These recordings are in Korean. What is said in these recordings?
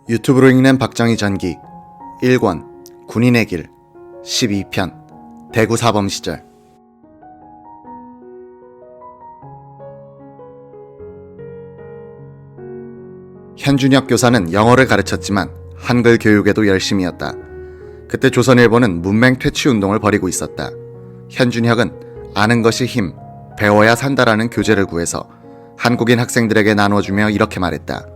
유튜브로 읽는 박정희 전기 1권 군인의 길 12편 대구 사범 시절. 현준혁 교사는 영어를 가르쳤지만 한글 교육에도 열심이었다. 그때 조선일보는 문맹 퇴치 운동을 벌이고 있었다. 현준혁은 아는 것이 힘, 배워야 산다라는 교재를 구해서 한국인 학생들에게 나눠주며 이렇게 말했다.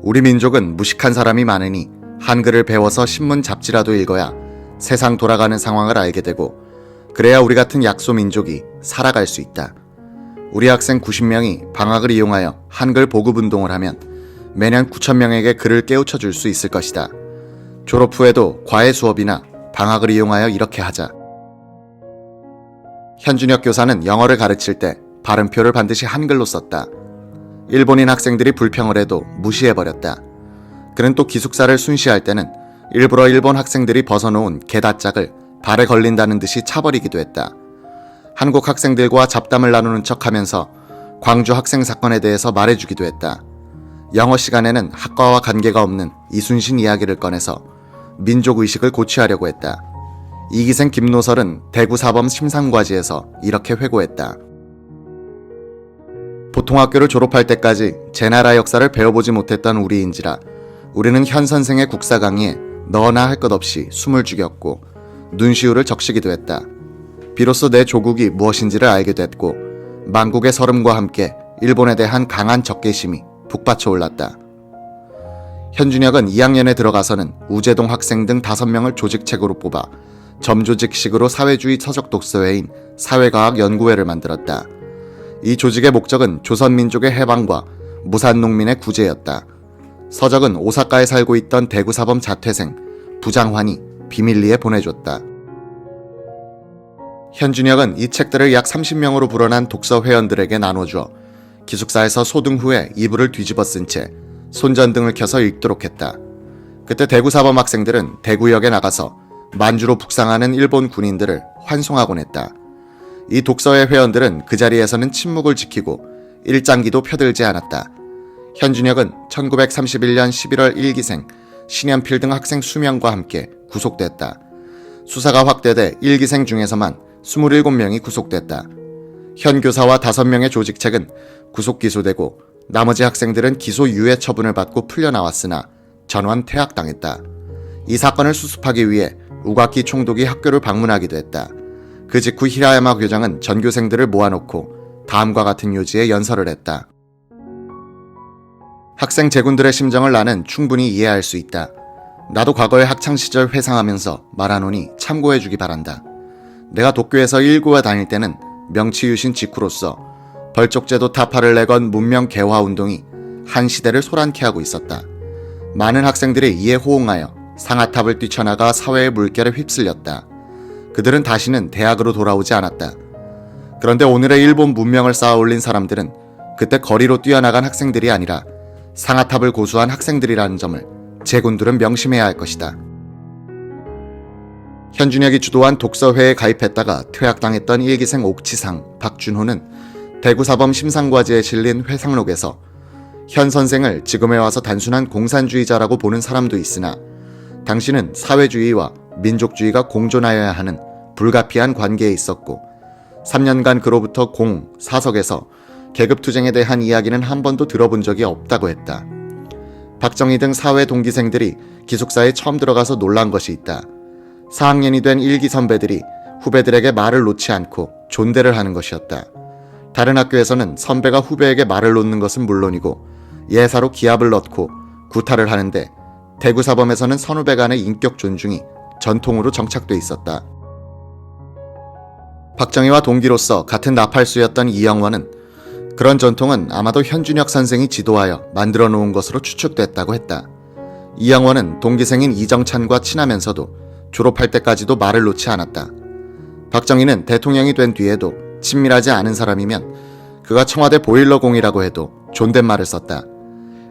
우리 민족은 무식한 사람이 많으니 한글을 배워서 신문 잡지라도 읽어야 세상 돌아가는 상황을 알게 되고 그래야 우리 같은 약소 민족이 살아갈 수 있다. 우리 학생 90명이 방학을 이용하여 한글 보급 운동을 하면 매년 9,000명에게 글을 깨우쳐 줄 수 있을 것이다. 졸업 후에도 과외 수업이나 방학을 이용하여 이렇게 하자. 현준혁 교사는 영어를 가르칠 때 발음표를 반드시 한글로 썼다. 일본인 학생들이 불평을 해도 무시해버렸다. 그는 또 기숙사를 순시할 때는 일부러 일본 학생들이 벗어놓은 게다짝을 발에 걸린다는 듯이 차버리기도 했다. 한국 학생들과 잡담을 나누는 척하면서 광주 학생 사건에 대해서 말해주기도 했다. 영어 시간에는 학과와 관계가 없는 이순신 이야기를 꺼내서 민족의식을 고취하려고 했다. 이기생 김노설은 대구 사범 심상과지에서 이렇게 회고했다. 보통학교를 졸업할 때까지 제 나라 역사를 배워보지 못했던 우리인지라 우리는 현 선생의 국사 강의에 너나 할 것 없이 숨을 죽였고 눈시울을 적시기도 했다. 비로소 내 조국이 무엇인지를 알게 됐고 만국의 서름과 함께 일본에 대한 강한 적개심이 북받쳐 올랐다. 현준혁은 2학년에 들어가서는 우재동 학생 등 5명을 조직책으로 뽑아 점조직식으로 사회주의 서적 독서회인 사회과학연구회를 만들었다. 이 조직의 목적은 조선민족의 해방과 무산농민의 구제였다. 서적은 오사카에 살고 있던 대구사범 자퇴생 부장환이 비밀리에 보내줬다. 현준혁은 이 책들을 약 30명으로 불어난 독서 회원들에게 나눠주어 기숙사에서 소등 후에 이불을 뒤집어 쓴 채 손전등을 켜서 읽도록 했다. 그때 대구사범 학생들은 대구역에 나가서 만주로 북상하는 일본 군인들을 환송하곤 했다. 이 독서회 회원들은 그 자리에서는 침묵을 지키고 일장기도 펴들지 않았다. 현준혁은 1931년 11월 1기생 신현필 등 학생 수명과 함께 구속됐다. 수사가 확대돼 1기생 중에서만 27명이 구속됐다. 현 교사와 5명의 조직책은 구속 기소되고 나머지 학생들은 기소유예 처분을 받고 풀려나왔으나 전원 퇴학당했다. 이 사건을 수습하기 위해 우가키 총독이 학교를 방문하기도 했다. 그 직후 히라야마 교장은 전교생들을 모아놓고 다음과 같은 요지에 연설을 했다. 학생 제군들의 심정을 나는 충분히 이해할 수 있다. 나도 과거의 학창시절 회상하면서 말하노니 참고해주기 바란다. 내가 도쿄에서 1구에 다닐 때는 명치유신 직후로서 벌족제도 타파를 내건 문명 개화 운동이 한 시대를 소란케 하고 있었다. 많은 학생들이 이에 호응하여 상아탑을 뛰쳐나가 사회의 물결에 휩쓸렸다. 그들은 다시는 대학으로 돌아오지 않았다. 그런데 오늘의 일본 문명을 쌓아올린 사람들은 그때 거리로 뛰어나간 학생들이 아니라 상아탑을 고수한 학생들이라는 점을 제군들은 명심해야 할 것이다. 현준혁이 주도한 독서회에 가입했다가 퇴학당했던 1기생 옥치상 박준호는 대구사범 심상과지에 실린 회상록에서 현 선생을 지금에 와서 단순한 공산주의자라고 보는 사람도 있으나 당신은 사회주의와 민족주의가 공존하여야 하는 불가피한 관계에 있었고 3년간 그로부터 사석에서 계급투쟁에 대한 이야기는 한 번도 들어본 적이 없다고 했다. 박정희 등 사회 동기생들이 기숙사에 처음 들어가서 놀란 것이 있다. 4학년이 된 1기 선배들이 후배들에게 말을 놓지 않고 존대를 하는 것이었다. 다른 학교에서는 선배가 후배에게 말을 놓는 것은 물론이고 예사로 기합을 넣고 구타를 하는데 대구사범에서는 선후배 간의 인격 존중이 전통으로 정착돼 있었다. 박정희와 동기로서 같은 나팔수였던 이영원은 그런 전통은 아마도 현준혁 선생이 지도하여 만들어 놓은 것으로 추측됐다고 했다. 이영원은 동기생인 이정찬과 친하면서도 졸업할 때까지도 말을 놓지 않았다. 박정희는 대통령이 된 뒤에도 친밀하지 않은 사람이면 그가 청와대 보일러공이라고 해도 존댓말을 썼다.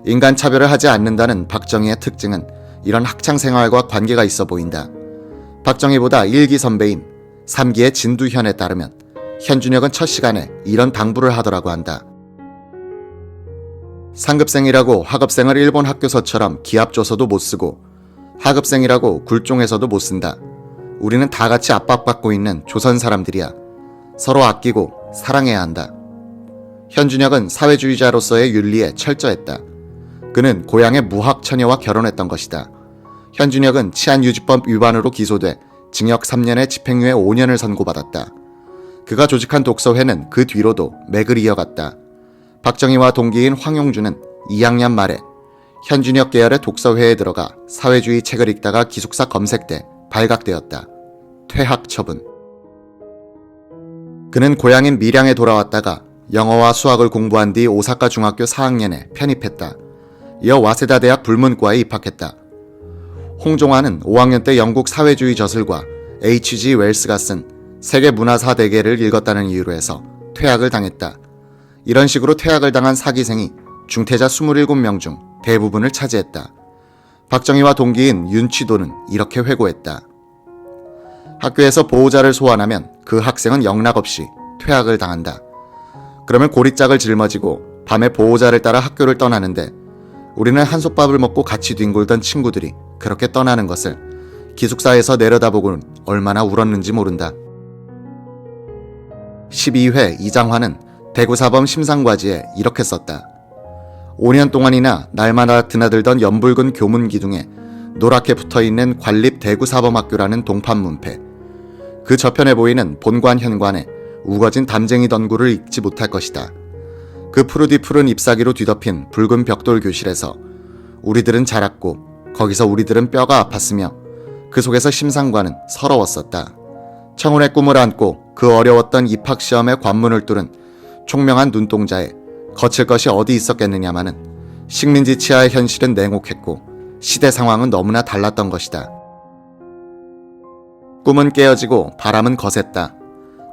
인간차별을 하지 않는다는 박정희의 특징은 이런 학창생활과 관계가 있어 보인다. 박정희보다 1기 선배인 3기의 진두현에 따르면 현준혁은 첫 시간에 이런 당부를 하더라고 한다. 상급생이라고 하급생을 일본 학교서처럼 기합줘서도 못 쓰고 하급생이라고 굴종해서도 못 쓴다. 우리는 다 같이 압박받고 있는 조선 사람들이야. 서로 아끼고 사랑해야 한다. 현준혁은 사회주의자로서의 윤리에 철저했다. 그는 고향의 무학처녀와 결혼했던 것이다. 현준혁은 치안유지법 위반으로 기소돼 징역 3년에 집행유예 5년을 선고받았다. 그가 조직한 독서회는 그 뒤로도 맥을 이어갔다. 박정희와 동기인 황용주는 2학년 말에 현준혁 계열의 독서회에 들어가 사회주의 책을 읽다가 기숙사 검색대 발각되었다. 퇴학 처분. 그는 고향인 밀양에 돌아왔다가 영어와 수학을 공부한 뒤 오사카 중학교 4학년에 편입했다. 이어 와세다 대학 불문과에 입학했다. 홍종환은 5학년 때 영국 사회주의 저술가 H.G. 웰스가 쓴 세계 문화사 대계를 읽었다는 이유로 해서 퇴학을 당했다. 이런 식으로 퇴학을 당한 사기생이 중퇴자 27명 중 대부분을 차지했다. 박정희와 동기인 윤취도는 이렇게 회고했다. 학교에서 보호자를 소환하면 그 학생은 영락없이 퇴학을 당한다. 그러면 고리짝을 짊어지고 밤에 보호자를 따라 학교를 떠나는데 우리는 한솥밥을 먹고 같이 뒹굴던 친구들이 그렇게 떠나는 것을 기숙사에서 내려다보고는 얼마나 울었는지 모른다. 12회 이장화는 대구사범 심상과지에 이렇게 썼다. 5년 동안이나 날마다 드나들던 연붉은 교문 기둥에 노랗게 붙어있는 관립 대구사범학교라는 동판 문패. 그 저편에 보이는 본관 현관에 우거진 담쟁이 덩굴을 읽지 못할 것이다. 그 푸르디푸른 잎사귀로 뒤덮인 붉은 벽돌 교실에서 우리들은 자랐고 거기서 우리들은 뼈가 아팠으며 그 속에서 심상과는 서러웠었다. 청운의 꿈을 안고 그 어려웠던 입학시험의 관문을 뚫은 총명한 눈동자에 거칠 것이 어디 있었겠느냐마는 식민지 치하의 현실은 냉혹했고 시대 상황은 너무나 달랐던 것이다. 꿈은 깨어지고 바람은 거셌다.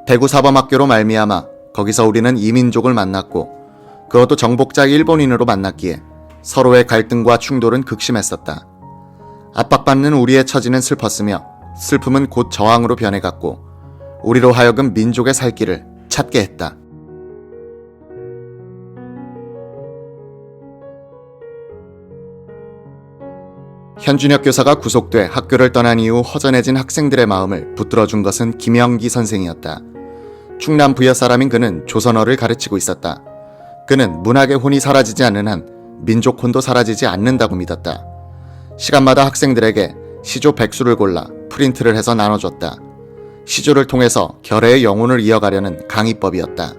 대구사범학교로 말미암아 거기서 우리는 이민족을 만났고 그것도 정복자 일본인으로 만났기에 서로의 갈등과 충돌은 극심했었다. 압박받는 우리의 처지는 슬펐으며 슬픔은 곧 저항으로 변해갔고 우리로 하여금 민족의 살 길을 찾게 했다. 현준혁 교사가 구속돼 학교를 떠난 이후 허전해진 학생들의 마음을 붙들어준 것은 김영기 선생이었다. 충남 부여 사람인 그는 조선어를 가르치고 있었다. 그는 문학의 혼이 사라지지 않는 한 민족 혼도 사라지지 않는다고 믿었다. 시간마다 학생들에게 시조 100수를 골라 프린트를 해서 나눠줬다. 시조를 통해서 결의의 영혼을 이어가려는 강의법이었다.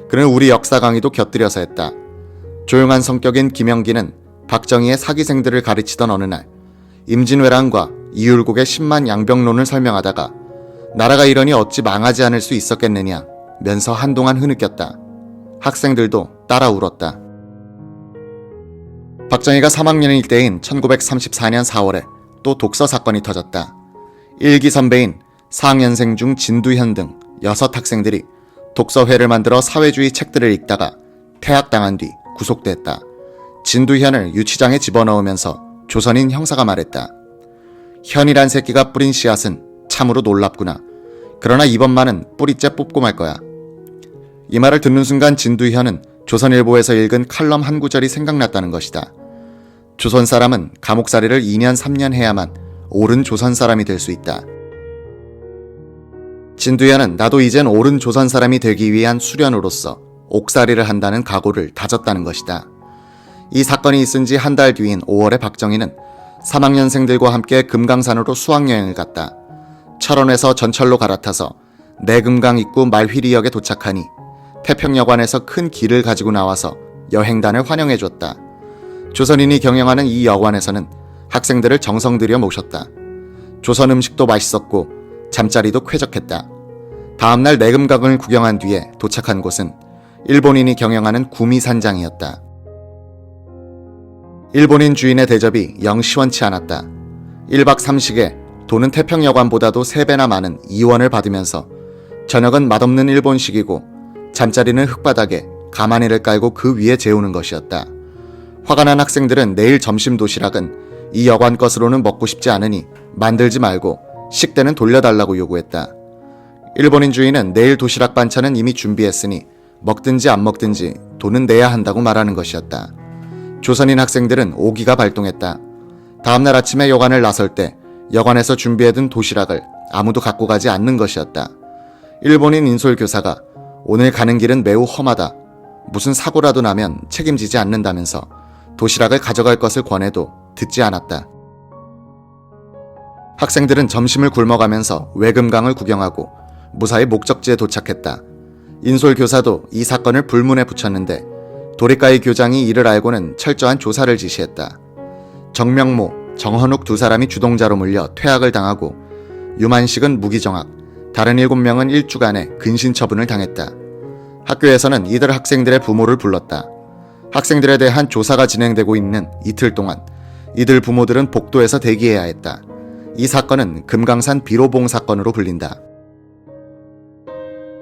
그는 우리 역사 강의도 곁들여서 했다. 조용한 성격인 김영기는 박정희의 사기생들을 가르치던 어느 날 임진왜란과 이율곡의 10만 양병론을 설명하다가 나라가 이러니 어찌 망하지 않을 수 있었겠느냐 면서 한동안 흐느꼈다. 학생들도 따라 울었다. 박정희가 3학년일 때인 1934년 4월에 또 독서 사건이 터졌다. 1기 선배인 4학년생 중 진두현 등 6학생들이 독서회를 만들어 사회주의 책들을 읽다가 퇴학당한 뒤 구속됐다. 진두현을 유치장에 집어넣으면서 조선인 형사가 말했다. 현이란 새끼가 뿌린 씨앗은 참으로 놀랍구나. 그러나 이번만은 뿌리째 뽑고 말 거야. 이 말을 듣는 순간 진두현은 조선일보에서 읽은 칼럼 한 구절이 생각났다는 것이다. 조선 사람은 감옥살이를 2년 3년 해야만 옳은 조선 사람이 될 수 있다. 진두현은 나도 이젠 옳은 조선 사람이 되기 위한 수련으로서 옥살이를 한다는 각오를 다졌다는 것이다. 이 사건이 있은 지 한 달 뒤인 5월에 박정희는 3학년생들과 함께 금강산으로 수학여행을 갔다. 철원에서 전철로 갈아타서 내금강 입구 말휘리역에 도착하니 태평여관에서 큰 길을 가지고 나와서 여행단을 환영해줬다. 조선인이 경영하는 이 여관에서는 학생들을 정성 들여 모셨다. 조선 음식도 맛있었고 잠자리도 쾌적했다. 다음날 내금강을 구경한 뒤에 도착한 곳은 일본인이 경영하는 구미산장이었다. 일본인 주인의 대접이 영 시원치 않았다. 1박 3식에 돈은 태평여관보다도 3배나 많은 2원을 받으면서 저녁은 맛없는 일본식이고 잠자리는 흙바닥에 가마니를 깔고 그 위에 재우는 것이었다. 화가 난 학생들은 내일 점심 도시락은 이 여관 것으로는 먹고 싶지 않으니 만들지 말고 식대는 돌려달라고 요구했다. 일본인 주인은 내일 도시락 반찬은 이미 준비했으니 먹든지 안 먹든지 돈은 내야 한다고 말하는 것이었다. 조선인 학생들은 오기가 발동했다. 다음날 아침에 여관을 나설 때 여관에서 준비해둔 도시락을 아무도 갖고 가지 않는 것이었다. 일본인 인솔교사가 오늘 가는 길은 매우 험하다. 무슨 사고라도 나면 책임지지 않는다면서 도시락을 가져갈 것을 권해도 듣지 않았다. 학생들은 점심을 굶어가면서 외금강을 구경하고 무사히 목적지에 도착했다. 인솔교사도 이 사건을 불문에 붙였는데 도리가이 교장이 이를 알고는 철저한 조사를 지시했다. 정명모, 정헌욱 두 사람이 주동자로 물려 퇴학을 당하고 유만식은 무기정학, 다른 7명은 일주간의 근신처분을 당했다. 학교에서는 이들 학생들의 부모를 불렀다. 학생들에 대한 조사가 진행되고 있는 이틀 동안 이들 부모들은 복도에서 대기해야 했다. 이 사건은 금강산 비로봉 사건으로 불린다.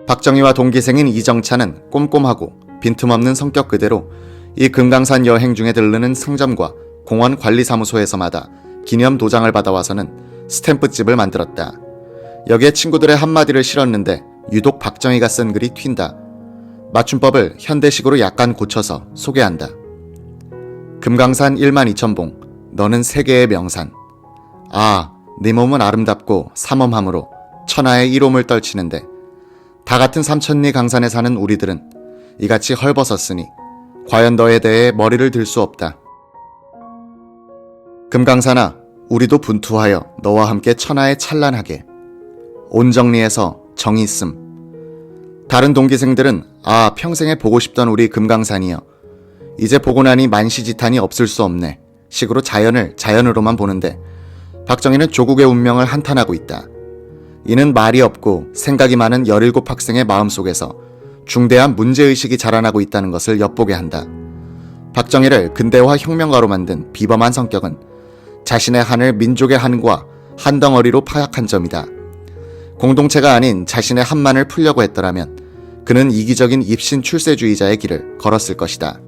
박정희와 동기생인 이정찬은 꼼꼼하고 빈틈없는 성격 그대로 이 금강산 여행 중에 들르는 상점과 공원 관리사무소에서마다 기념 도장을 받아와서는 스탬프집을 만들었다. 여기에 친구들의 한마디를 실었는데 유독 박정희가 쓴 글이 튄다. 맞춤법을 현대식으로 약간 고쳐서 소개한다. 금강산 12,000봉, 너는 세계의 명산. 아, 네 몸은 아름답고 삼엄함으로 천하의 이롬을 떨치는데 다 같은 삼천리 강산에 사는 우리들은 이같이 헐벗었으니 과연 너에 대해 머리를 들 수 없다. 금강산아, 우리도 분투하여 너와 함께 천하에 찬란하게. 온정리에서 정있음. 다른 동기생들은 아, 평생에 보고 싶던 우리 금강산이여. 이제 보고 나니 만시지탄이 없을 수 없네 식으로 자연을 자연으로만 보는데 박정희는 조국의 운명을 한탄하고 있다. 이는 말이 없고 생각이 많은 17학생의 마음속에서 중대한 문제의식이 자라나고 있다는 것을 엿보게 한다. 박정희를 근대화 혁명가로 만든 비범한 성격은 자신의 한을 민족의 한과 한덩어리로 파악한 점이다. 공동체가 아닌 자신의 한만을 풀려고 했더라면 그는 이기적인 입신 출세주의자의 길을 걸었을 것이다.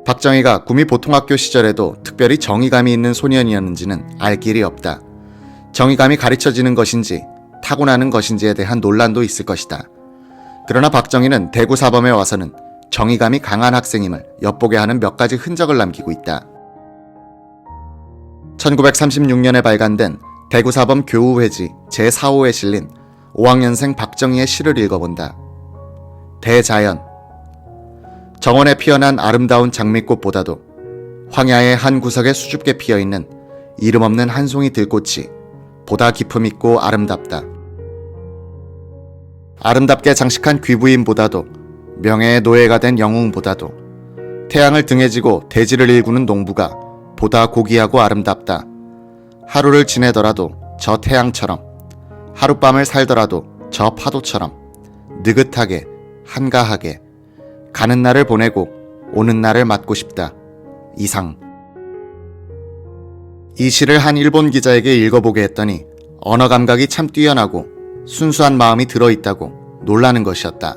박정희가 구미 보통학교 시절에도 특별히 정의감이 있는 소년이었는지는 알 길이 없다. 정의감이 가르쳐지는 것인지 타고나는 것인지에 대한 논란도 있을 것이다. 그러나 박정희는 대구 사범에 와서는 정의감이 강한 학생임을 엿보게 하는 몇 가지 흔적을 남기고 있다. 1936년에 발간된 대구 사범 교우회지 제4호에 실린 5학년생 박정희의 시를 읽어본다. 대자연. 정원에 피어난 아름다운 장미꽃보다도 황야의 한 구석에 수줍게 피어있는 이름 없는 한 송이 들꽃이 보다 기품 있고 아름답다. 아름답게 장식한 귀부인보다도 명예의 노예가 된 영웅보다도 태양을 등에 지고 대지를 일구는 농부가 보다 고귀하고 아름답다. 하루를 지내더라도 저 태양처럼, 하룻밤을 살더라도 저 파도처럼 느긋하게 한가하게 가는 날을 보내고 오는 날을 맞고 싶다. 이상. 이 시를 한 일본 기자에게 읽어보게 했더니 언어 감각이 참 뛰어나고 순수한 마음이 들어있다고 놀라는 것이었다.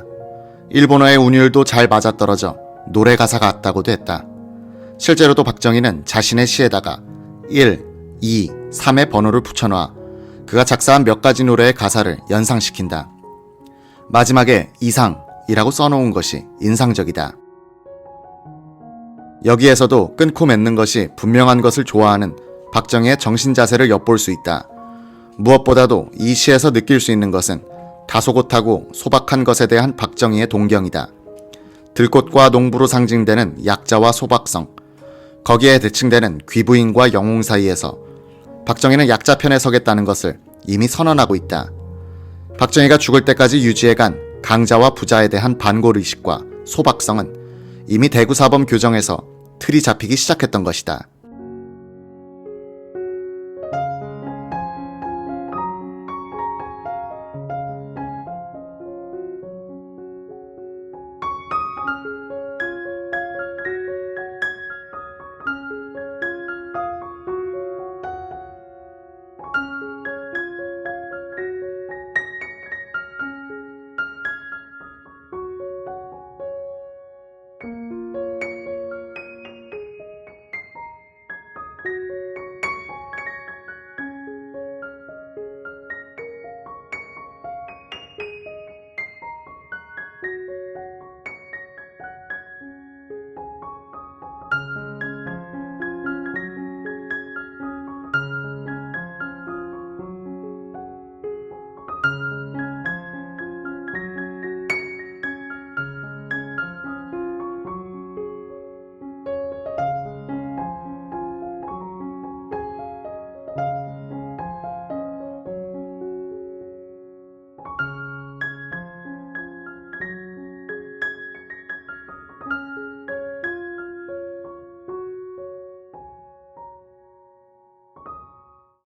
일본어의 운율도 잘 맞아떨어져 노래 가사 같다고도 했다. 실제로도 박정희는 자신의 시에다가 1, 2, 3의 번호를 붙여놓아 그가 작사한 몇 가지 노래의 가사를 연상시킨다. 마지막에 이상이라고 써놓은 것이 인상적이다. 여기에서도 끊고 맺는 것이 분명한 것을 좋아하는 박정희의 정신자세를 엿볼 수 있다. 무엇보다도 이 시에서 느낄 수 있는 것은 다소곳하고 소박한 것에 대한 박정희의 동경이다. 들꽃과 농부로 상징되는 약자와 소박성, 거기에 대칭되는 귀부인과 영웅 사이에서 박정희는 약자 편에 서겠다는 것을 이미 선언하고 있다. 박정희가 죽을 때까지 유지해간 강자와 부자에 대한 반골의식과 소박성은 이미 대구사범 교정에서 틀이 잡히기 시작했던 것이다.